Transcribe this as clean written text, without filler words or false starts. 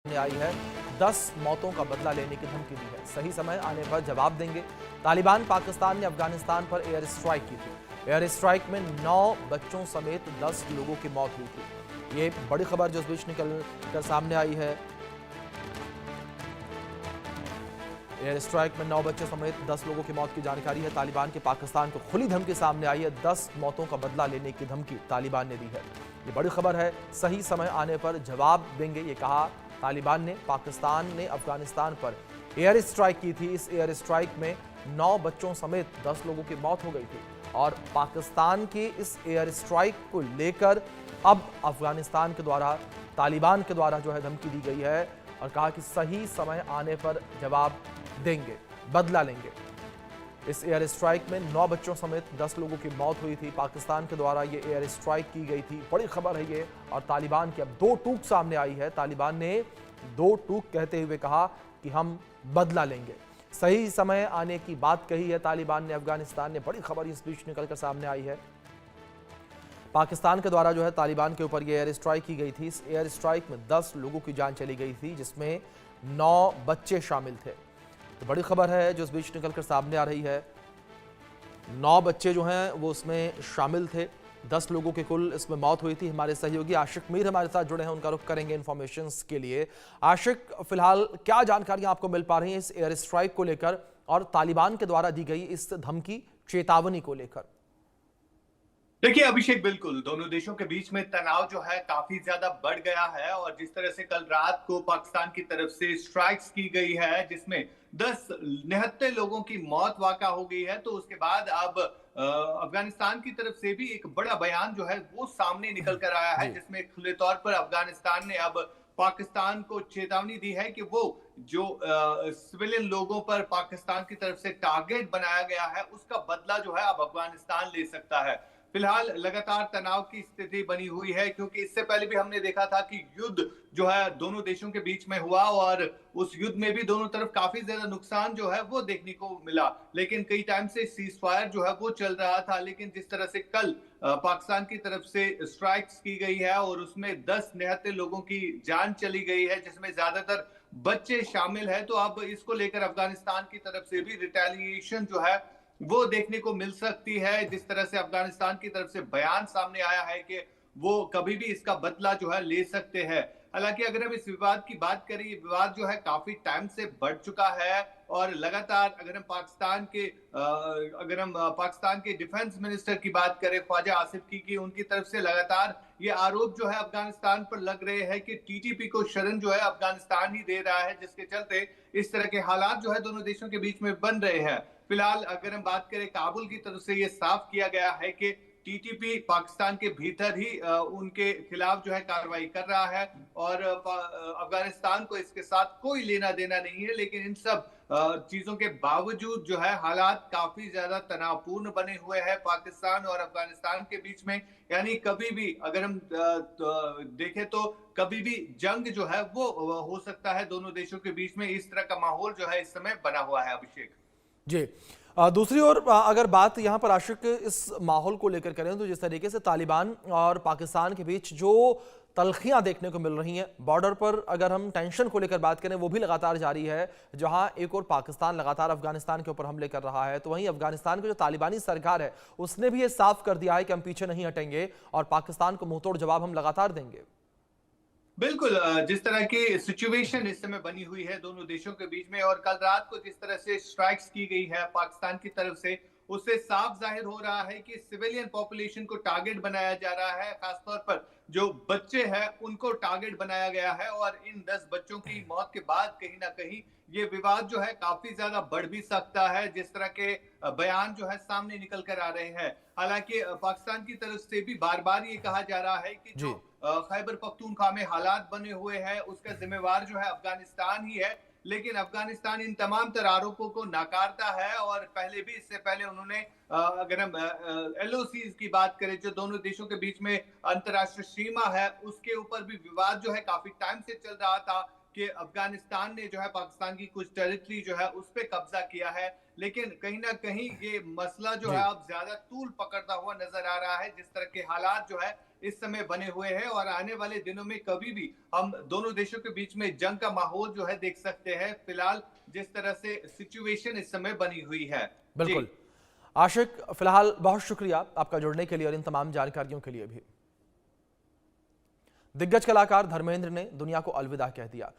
सामने आई है। 10 मौतों का बदला लेने की धमकी दी है। सही समय आने पर जवाब देंगे। तालिबान पाकिस्तान ने अफगानिस्तान पर एयर स्ट्राइक की थी। एयर स्ट्राइक में 9 बच्चों समेत 10 लोगों की मौत हुई थी। ये बड़ी खबर जो इस बीच निकल कर सामने आई है। एयर स्ट्राइक में 9 बच्चे समेत 10 लोगों की मौत की जानकारी है। तालिबान के पाकिस्तान को खुली धमकी सामने आई है। 10 मौतों का बदला लेने की धमकी तालिबान ने दी है। ये बड़ी खबर है। सही समय आने पर जवाब देंगे, ये कहा तालिबान ने। पाकिस्तान ने अफगानिस्तान पर एयर स्ट्राइक की थी। इस एयर स्ट्राइक में 9 बच्चों समेत 10 लोगों की मौत हो गई थी और पाकिस्तान की इस एयर स्ट्राइक को लेकर अब अफगानिस्तान के द्वारा, तालिबान के द्वारा जो है धमकी दी गई है और कहा कि सही समय आने पर जवाब देंगे, बदला लेंगे। इस एयर स्ट्राइक में 9 बच्चों समेत 10 लोगों की मौत हुई थी। पाकिस्तान के द्वारा ये एयर स्ट्राइक की गई थी। बड़ी खबर है ये। और तालिबान की अब 2 टूक सामने आई है। तालिबान ने 2 टूक कहते हुए कहा कि हम बदला लेंगे। सही समय आने की बात कही है तालिबान ने। अफगानिस्तान ने, बड़ी खबर इस बीच निकलकर सामने आई है। पाकिस्तान के द्वारा जो है तालिबान के ऊपर ये एयर स्ट्राइक की गई थी। इस एयर स्ट्राइक में 10 लोगों की जान चली गई थी, जिसमें 9 बच्चे शामिल थे। तो बड़ी खबर है जो इस बीच निकलकर सामने आ रही है। 9 बच्चे जो हैं वो उसमें शामिल थे। 10 लोगों की कुल इसमें मौत हुई थी। हमारे सहयोगी आशिक मीर हमारे साथ जुड़े हैं, उनका रुख करेंगे इन्फॉर्मेशन के लिए। आशिक, फिलहाल क्या जानकारियां आपको मिल पा रही हैं इस एयर स्ट्राइक को लेकर और तालिबान के द्वारा दी गई इस धमकी, चेतावनी को लेकर? देखिए अभिषेक, बिल्कुल दोनों देशों के बीच में तनाव जो है काफी ज्यादा बढ़ गया है। और जिस तरह से कल रात को पाकिस्तान की तरफ से स्ट्राइक्स की गई है जिसमें 10 निहत्थे लोगों की मौत वाक़ा हो गई है, तो उसके बाद अब अफगानिस्तान की तरफ से भी एक बड़ा बयान जो है वो सामने निकल कर आया है, जी। जिसमें खुले तौर पर अफगानिस्तान ने अब पाकिस्तान को चेतावनी दी है कि वो जो सिविलियन लोगों पर पाकिस्तान की तरफ से टारगेट बनाया गया है उसका बदला जो है अब अफगानिस्तान ले सकता है। फिलहाल लगातार तनाव की स्थिति बनी हुई है, क्योंकि इससे पहले भी हमने देखा था कि युद्ध जो है दोनों देशों के बीच में हुआ और उस युद्ध में भी दोनों तरफ काफी ज्यादा नुकसान जो है वो देखने को मिला। लेकिन कई टाइम से सीज फायर जो है वो चल रहा था, लेकिन जिस तरह से कल पाकिस्तान की तरफ से स्ट्राइक्स की गई है और उसमें 10 निहत्थे लोगों की जान चली गई है, जिसमें ज्यादातर बच्चे शामिल है, तो अब इसको लेकर अफगानिस्तान की तरफ से भी रिटेलिएशन जो है वो देखने को मिल सकती है। जिस तरह से अफगानिस्तान की तरफ से बयान सामने आया है कि वो कभी भी इसका बदला जो है ले सकते हैं। हालांकि अगर हम इस विवाद की बात करें, ये विवाद जो है काफी टाइम से बढ़ चुका है और लगातार अगर हम पाकिस्तान के डिफेंस मिनिस्टर की बात करें, ख्वाजा आसिफ की उनकी तरफ से लगातार ये आरोप जो है अफगानिस्तान पर लग रहे हैं कि टीटीपी को शरण जो है अफगानिस्तान ही दे रहा है, जिसके चलते इस तरह के हालात जो है दोनों देशों के बीच में बन रहे हैं। फिलहाल अगर हम बात करें, काबुल की तरफ से ये साफ किया गया है कि टीटीपी पाकिस्तान के भीतर ही उनके खिलाफ जो है कार्रवाई कर रहा है और अफगानिस्तान को इसके साथ कोई लेना देना नहीं है। लेकिन इन सब चीजों के बावजूद जो है हालात काफी ज्यादा तनावपूर्ण बने हुए हैं पाकिस्तान और अफगानिस्तान के बीच में। यानी कभी भी अगर हम देखें तो कभी भी जंग जो है वो हो सकता है दोनों देशों के बीच में। इस तरह का माहौल जो है इस समय बना हुआ है अभिषेक। जी। दूसरी ओर अगर बात यहाँ पर आशिक इस माहौल को लेकर करें तो जिस तरीके से तालिबान और पाकिस्तान के बीच जो तल्खियां देखने को मिल रही हैं बॉर्डर पर, अगर हम टेंशन को लेकर बात करें वो भी लगातार जारी है। जहां एक और पाकिस्तान लगातार अफगानिस्तान के ऊपर हमले कर रहा है, तो वहीं अफगानिस्तान की जो तालिबानी सरकार है उसने भी ये साफ कर दिया है कि हम पीछे नहीं हटेंगे और पाकिस्तान को मुंहतोड़ जवाब हम लगातार देंगे। बिल्कुल, जिस तरह की सिचुएशन इस समय बनी हुई है दोनों देशों के बीच में और कल रात को जिस तरह से स्ट्राइक्स की गई है पाकिस्तान की तरफ से, उससे साफ जाहिर हो रहा है कि सिविलियन पॉपुलेशन को टारगेट बनाया जा रहा है। खासतौर पर जो बच्चे हैं उनको टारगेट बनाया गया है और इन 10 बच्चों की मौत के बाद कहीं ना कहीं ये विवाद जो है काफी ज्यादा बढ़ भी सकता है, जिस तरह के बयान जो है सामने निकल कर आ रहे हैं। हालांकि पाकिस्तान की तरफ से भी बार बार ये कहा जा रहा है कि जो जी। खैबर पख्तूनख्वा में हालात बने हुए हैं उसका जिम्मेवार जो है अफगानिस्तान ही है। लेकिन अफगानिस्तान इन तमाम तर आरोपों को नकारता है और पहले भी, इससे पहले उन्होंने अगर हम एलओसीज की बात करें, जो दोनों देशों के बीच में अंतर्राष्ट्रीय सीमा है, उसके ऊपर भी विवाद जो है काफी टाइम से चल रहा था। कि अफगानिस्तान ने जो है पाकिस्तान की कुछ टेरिटरी जो है उस पे कब्जा किया है, लेकिन कहीं ना कहीं ये मसला जो जी है अब ज्यादा तूल पकड़ता हुआ नजर आ रहा है, जिस तरह के हालात जो है इस समय बने हुए हैं। और आने वाले दिनों में कभी भी हम दोनों देशों के बीच में जंग का माहौल जो है देख सकते हैं। फिलहाल जिस तरह से सिचुएशन इस समय बनी हुई है। जी। बिल्कुल। आशिक, फिलहाल बहुत शुक्रिया आपका जुड़ने के लिए और इन तमाम जानकारियों के लिए भी। दिग्गज कलाकार धर्मेंद्र ने दुनिया को अलविदा कह दिया।